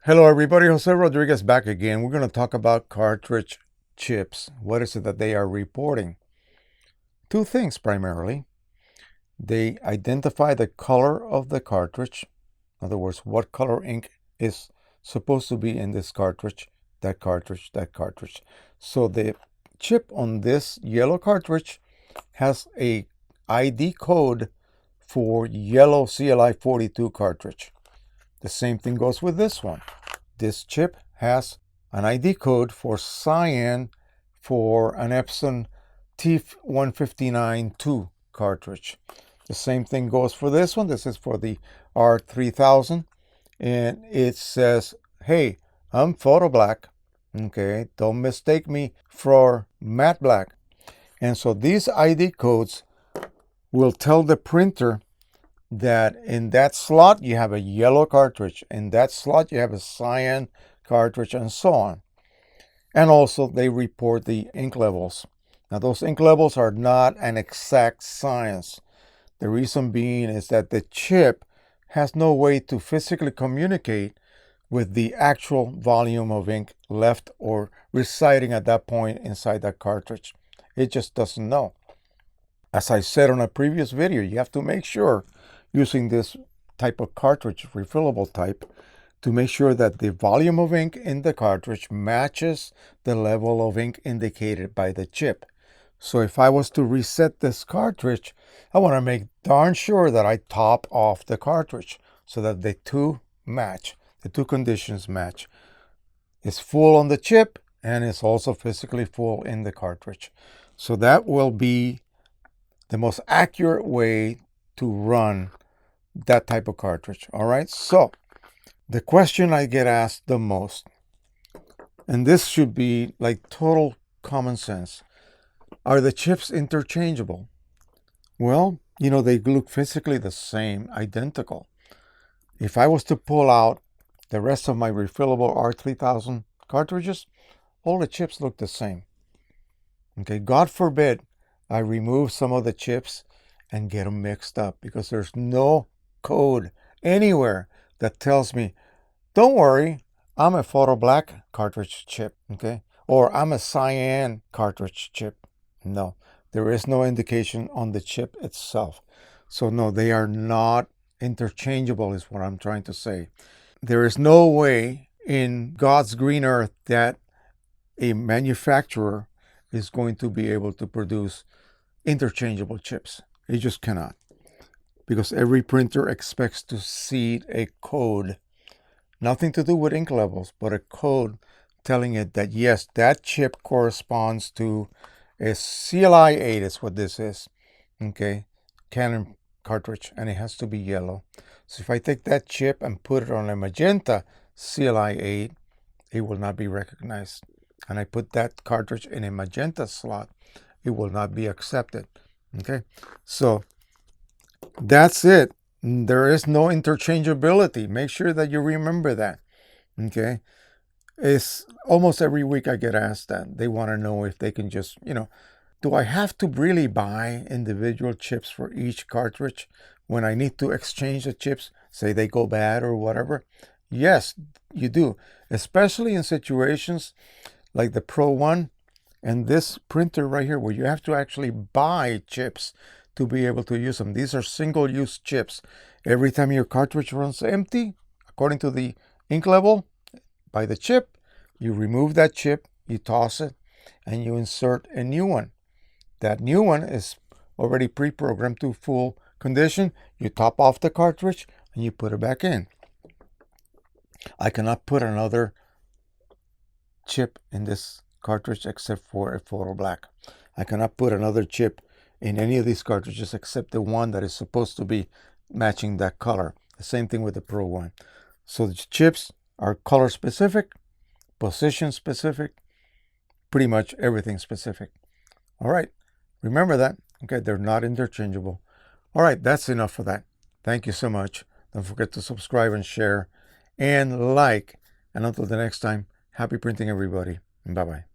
Hello everybody, Jose Rodriguez back again. We're going to talk about cartridge chips. What is it that they are reporting? Two things primarily. They identify the color of the cartridge. In other words, what color ink is supposed to be in this cartridge, that cartridge, that cartridge. So the chip on this yellow cartridge has a ID code for yellow CLI 42 cartridge. The same thing goes with this one. This chip has an ID code for cyan for an Epson T159-2 cartridge. The same thing goes for this one. This is for the R3000. And it says, hey, I'm photo black. Okay, don't mistake me for matte black. And so these ID codes will tell the printer that in that slot you have a yellow cartridge, in that slot you have a cyan cartridge, and so on. And also they report the ink levels. Now those ink levels are not an exact science. The reason being is that the chip has no way to physically communicate with the actual volume of ink left or residing at that point inside that cartridge. It just doesn't know. As I said on a previous video, you have to make sure, using this type of cartridge, refillable type, to make sure that the volume of ink in the cartridge matches the level of ink indicated by the chip. So if I was to reset this cartridge, I want to make darn sure that I top off the cartridge so that the two match, the two conditions match. It's full on the chip and it's also physically full in the cartridge. So that will be the most accurate way to run that type of cartridge. All right, so the question I get asked the most, and this should be like total common sense, are the chips interchangeable? Well, you know, they look physically the same, identical. If I was to pull out the rest of my refillable R3000 cartridges, all the chips look the same. Okay, God forbid I remove some of the chips and get them mixed up, because there's no code anywhere that tells me, don't worry, I'm a photo black cartridge chip, okay? Or I'm a cyan cartridge chip. No, there is no indication on the chip itself. So no, they are not interchangeable is what I'm trying to say. There is no way in God's green earth that a manufacturer is going to be able to produce interchangeable chips. It just cannot, because every printer expects to see a code, nothing to do with ink levels, but a code telling it that yes, that chip corresponds to a CLI 8 is what this is, okay, Canon cartridge, and it has to be yellow. So if I take that chip and put it on a magenta CLI 8, it will not be recognized. And I put that cartridge in a magenta slot, it will not be accepted. Okay, so that's it. There is no interchangeability. Make sure that you remember that. Okay, it's almost every week I get asked that. They want to know if they can just, do I have to really buy individual chips for each cartridge when I need to exchange the chips, say they go bad or whatever? Yes, you do, especially in situations like the Pro 1 and this printer right here, where you have to actually buy chips to be able to use them. These are single-use chips. Every time your cartridge runs empty, according to the ink level by the chip, you remove that chip, you toss it, and you insert a new one. That new one is already pre-programmed to full condition. You top off the cartridge and you put it back in. I cannot put another chip in this cartridge except for a photo black. I cannot put another chip in any of these cartridges except the one that is supposed to be matching that color. The same thing with the Pro 1. So the chips are color specific, position specific, pretty much everything specific. All right, remember that. Okay, they're not interchangeable. All right, that's enough for that. Thank you so much. Don't forget to subscribe and share and like. And until the next time, happy printing, everybody. Bye-bye.